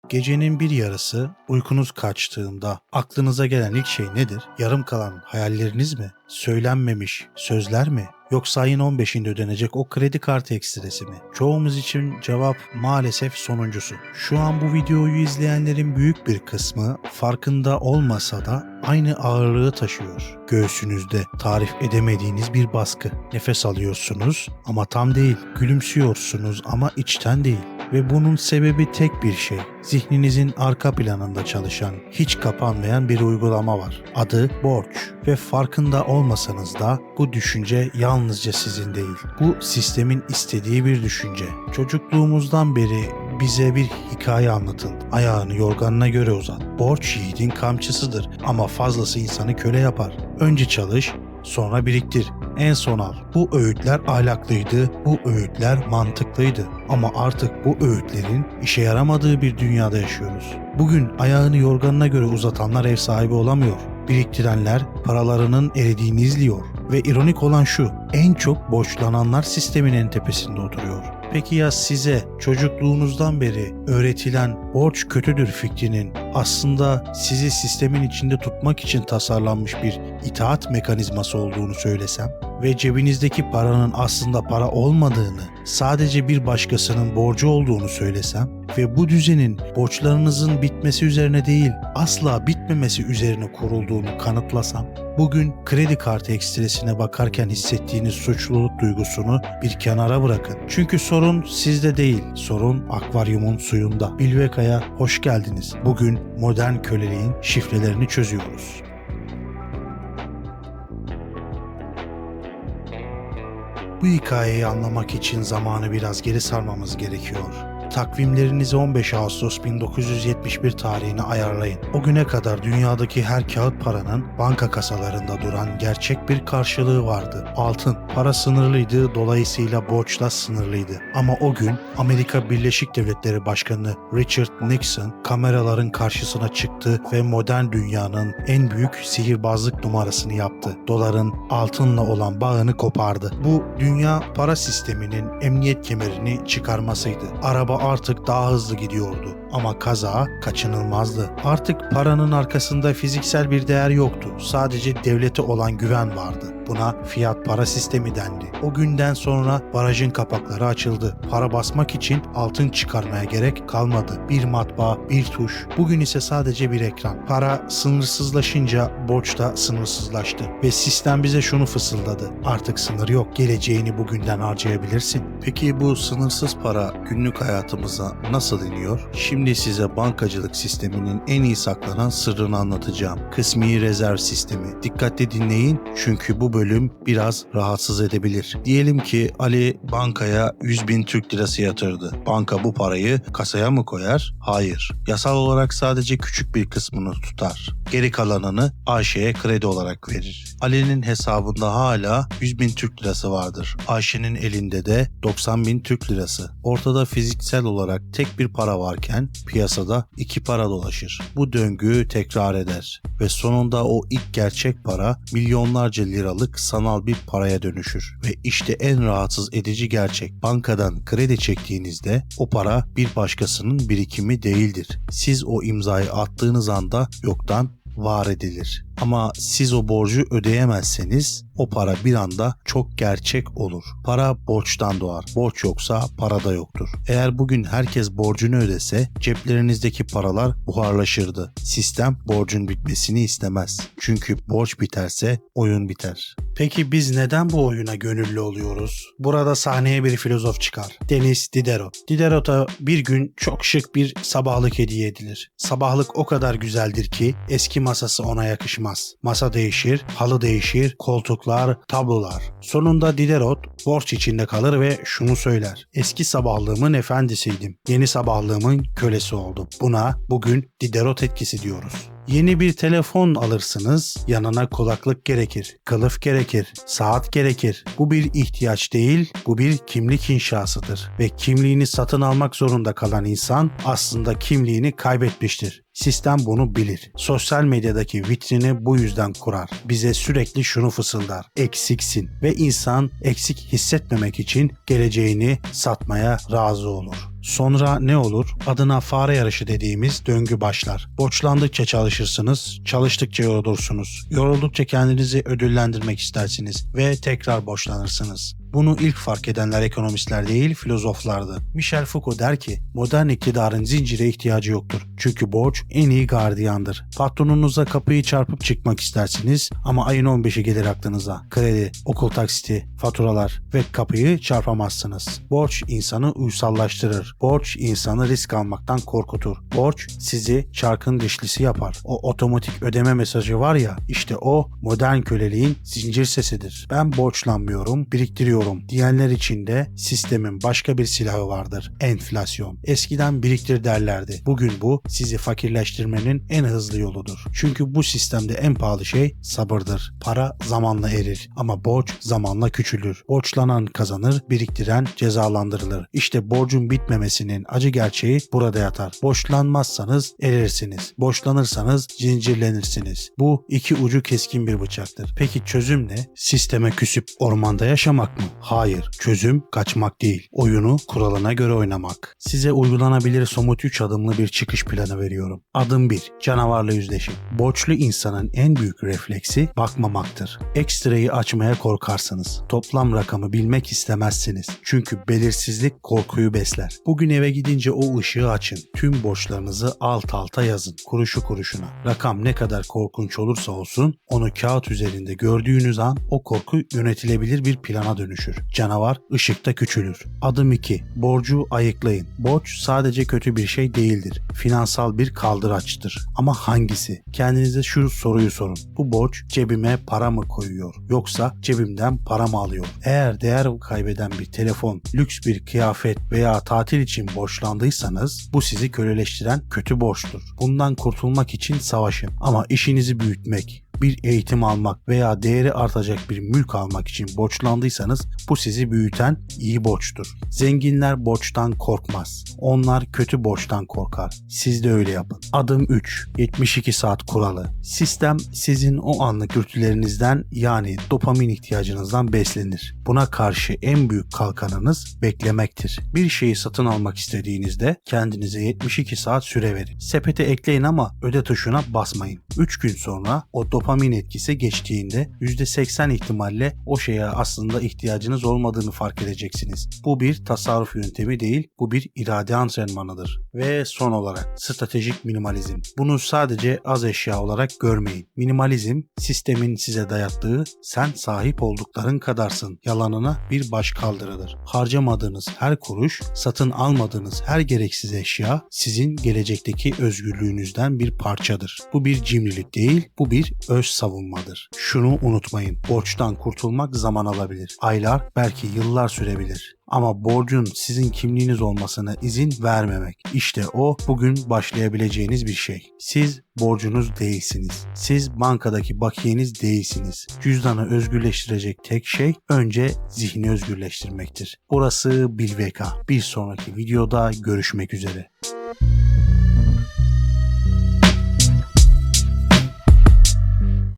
Gecenin bir yarısı uykunuz kaçtığında aklınıza gelen ilk şey nedir? Yarım kalan hayalleriniz mi? Söylenmemiş sözler mi? Yoksa ayın 15'inde ödenecek o kredi kartı ekstresi mi? Çoğumuz için cevap maalesef sonuncusu. Şu an bu videoyu izleyenlerin büyük bir kısmı farkında olmasa da aynı ağırlığı taşıyor. Göğsünüzde tarif edemediğiniz bir baskı. Nefes alıyorsunuz ama tam değil. Gülümsüyorsunuz ama içten değil. Ve bunun sebebi tek bir şey. Zihninizin arka planında çalışan, hiç kapanmayan bir uygulama var. Adı borç. Ve farkında olmasanız da bu düşünce yalnızca sizin değil. Bu sistemin istediği bir düşünce. Çocukluğumuzdan beri bize bir hikaye anlatıldı. Ayağını yorganına göre uzat. Borç yiğidin kamçısıdır ama fazlası insanı köle yapar. Önce çalış, sonra biriktir. En son al. Bu öğütler ahlaklıydı, bu öğütler mantıklıydı. Ama artık bu öğütlerin işe yaramadığı bir dünyada yaşıyoruz. Bugün ayağını yorganına göre uzatanlar ev sahibi olamıyor. Biriktirenler paralarının eridiğini izliyor. Ve ironik olan şu, en çok borçlananlar sistemin en tepesinde oturuyor. Peki ya size çocukluğunuzdan beri öğretilen borç kötüdür fikrinin aslında sizi sistemin içinde tutmak için tasarlanmış bir itaat mekanizması olduğunu söylesem ve cebinizdeki paranın aslında para olmadığını, sadece bir başkasının borcu olduğunu söylesem ve bu düzenin borçlarınızın bitmesi üzerine değil, asla bitmemesi üzerine kurulduğunu kanıtlasam, bugün kredi kartı ekstresine bakarken hissettiğiniz suçluluk duygusunu bir kenara bırakın. Çünkü sorun sizde değil, sorun akvaryumun suyunda. Bilveka'ya hoş geldiniz. Bugün modern köleliğin şifrelerini çözüyoruz. Bu hikayeyi anlamak için zamanı biraz geri sarmamız gerekiyor. Takvimlerinizi 15 Ağustos 1971 tarihine ayarlayın. O güne kadar dünyadaki her kağıt paranın banka kasalarında duran gerçek bir karşılığı vardı. Altın. Para sınırlıydı, dolayısıyla borçla sınırlıydı. Ama o gün Amerika Birleşik Devletleri Başkanı Richard Nixon kameraların karşısına çıktı ve modern dünyanın en büyük sihirbazlık numarasını yaptı. Doların altınla olan bağını kopardı. Bu dünya para sisteminin emniyet kemerini çıkarmasıydı. Araba artık daha hızlı gidiyordu ama kaza kaçınılmazdı. Artık paranın arkasında fiziksel bir değer yoktu. Sadece devlete olan güven vardı. Buna fiyat para sistemi dendi. O günden sonra barajın kapakları açıldı. Para basmak için altın çıkarmaya gerek kalmadı. Bir matbaa, bir tuş. Bugün ise sadece bir ekran. Para sınırsızlaşınca borç da sınırsızlaştı. Ve sistem bize şunu fısıldadı. Artık sınır yok. Geleceğini bugünden harcayabilirsin. Peki bu sınırsız para günlük hayatımıza nasıl iniyor? Şimdi size bankacılık sisteminin en iyi saklanan sırrını anlatacağım. Kısmi rezerv sistemi. Dikkatli dinleyin çünkü bu bölüm biraz rahatsız edebilir. Diyelim ki Ali bankaya 100.000 Türk lirası yatırdı. Banka bu parayı kasaya mı koyar? Hayır. Yasal olarak sadece küçük bir kısmını tutar. Geri kalanını Ayşe'ye kredi olarak verir. Ali'nin hesabında hala 100.000 Türk lirası vardır. Ayşe'nin elinde de 90.000 Türk lirası. Ortada fiziksel olarak tek bir para varken piyasada iki para dolaşır. Bu döngü tekrar eder ve sonunda o ilk gerçek para milyonlarca liralık sanal bir paraya dönüşür. Ve işte en rahatsız edici gerçek. Bankadan kredi çektiğinizde o para bir başkasının birikimi değildir. Siz o imzayı attığınız anda yoktan var edilir. Ama siz o borcu ödeyemezseniz o para bir anda çok gerçek olur. Para borçtan doğar. Borç yoksa para da yoktur. Eğer bugün herkes borcunu ödese ceplerinizdeki paralar buharlaşırdı. Sistem borcun bitmesini istemez. Çünkü borç biterse oyun biter. Peki biz neden bu oyuna gönüllü oluyoruz? Burada sahneye bir filozof çıkar. Denis Diderot. Diderot'a bir gün çok şık bir sabahlık hediye edilir. Sabahlık o kadar güzeldir ki eski masası ona yakışmaz. Masa değişir, halı değişir, koltuklar, tablolar. Sonunda Diderot borç içinde kalır ve şunu söyler. Eski sabahlığımın efendisiydim. Yeni sabahlığımın kölesi oldum. Buna bugün Diderot etkisi diyoruz. Yeni bir telefon alırsınız, yanına kulaklık gerekir, kılıf gerekir, saat gerekir. Bu bir ihtiyaç değil, bu bir kimlik inşasıdır. Ve kimliğini satın almak zorunda kalan insan aslında kimliğini kaybetmiştir. Sistem bunu bilir. Sosyal medyadaki vitrini bu yüzden kurar. Bize sürekli şunu fısıldar. Eksiksin. Ve insan eksik hissetmemek için geleceğini satmaya razı olur. Sonra ne olur? Adına fare yarışı dediğimiz döngü başlar. Borçlandıkça çalışırsınız, çalıştıkça yorulursunuz. Yoruldukça kendinizi ödüllendirmek istersiniz ve tekrar borçlanırsınız. Bunu ilk fark edenler ekonomistler değil, filozoflardı. Michel Foucault der ki, modern iktidarın zincire ihtiyacı yoktur. Çünkü borç en iyi gardiyandır. Patronunuza kapıyı çarpıp çıkmak istersiniz ama ayın 15'i gelir aklınıza. Kredi, okul taksiti, faturalar ve kapıyı çarpamazsınız. Borç insanı uysallaştırır. Borç insanı risk almaktan korkutur. Borç sizi çarkın dişlisi yapar. O otomatik ödeme mesajı var ya, işte o modern köleliğin zincir sesidir. Ben borçlanmıyorum, biriktiriyorum diyenler için de sistemin başka bir silahı vardır. Enflasyon. Eskiden biriktir derlerdi. Bugün bu sizi fakirleştirmenin en hızlı yoludur. Çünkü bu sistemde en pahalı şey sabırdır. Para zamanla erir ama borç zamanla küçülür. Borçlanan kazanır, biriktiren cezalandırılır. İşte borcun bitmemesinin acı gerçeği burada yatar. Borçlanmazsanız erirsiniz. Borçlanırsanız zincirlenirsiniz. Bu iki ucu keskin bir bıçaktır. Peki çözüm ne? Sisteme küsüp ormanda yaşamak mı? Hayır. Çözüm kaçmak değil. Oyunu kuralına göre oynamak. Size uygulanabilir somut 3 adımlı bir çıkış planı veriyorum. Adım 1. Canavarla yüzleşin. Borçlu insanın en büyük refleksi bakmamaktır. Ekstrayı açmaya korkarsınız. Toplam rakamı bilmek istemezsiniz. Çünkü belirsizlik korkuyu besler. Bugün eve gidince o ışığı açın. Tüm borçlarınızı alt alta yazın. Kuruşu kuruşuna. Rakam ne kadar korkunç olursa olsun onu kağıt üzerinde gördüğünüz an o korku yönetilebilir bir plana dönüşür. Canavar ışıkta küçülür. Adım 2. Borcu ayıklayın. Borç sadece kötü bir şey değildir. Finansal bir kaldıraçtır. Ama hangisi? Kendinize şu soruyu sorun. Bu borç cebime para mı koyuyor? Yoksa cebimden para mı alıyor? Eğer değer kaybeden bir telefon, lüks bir kıyafet veya tatil için borçlandıysanız bu sizi köleleştiren kötü borçtur. Bundan kurtulmak için savaşın. Ama işinizi büyütmek, bir eğitim almak veya değeri artacak bir mülk almak için borçlandıysanız bu sizi büyüten iyi borçtur. Zenginler borçtan korkmaz. Onlar kötü borçtan korkar. Siz de öyle yapın. Adım 3. 72 saat kuralı. Sistem sizin o anlık dürtülerinizden yani dopamin ihtiyacınızdan beslenir. Buna karşı en büyük kalkanınız beklemektir. Bir şeyi satın almak istediğinizde kendinize 72 saat süre verin. Sepete ekleyin ama öde tuşuna basmayın. 3 gün sonra o dopamin etkisi geçtiğinde %80 ihtimalle o şeye aslında ihtiyacınız olmadığını fark edeceksiniz. Bu bir tasarruf yöntemi değil, bu bir irade antrenmanıdır. Ve son olarak stratejik minimalizm. Bunu sadece az eşya olarak görmeyin. Minimalizm sistemin size dayattığı sen sahip oldukların kadarsın yalanına bir başkaldırıdır. Harcamadığınız her kuruş, satın almadığınız her gereksiz eşya sizin gelecekteki özgürlüğünüzden bir parçadır. Bu bir cimrilik değil, bu bir öz savunmadır. Şunu unutmayın, borçtan kurtulmak zaman alabilir. Aylar, belki yıllar sürebilir. Ama borcun sizin kimliğiniz olmasına izin vermemek. İşte o bugün başlayabileceğiniz bir şey. Siz borcunuz değilsiniz. Siz bankadaki bakiyeniz değilsiniz. Cüzdanı özgürleştirecek tek şey önce zihni özgürleştirmektir. Burası Bilveka. Bir sonraki videoda görüşmek üzere.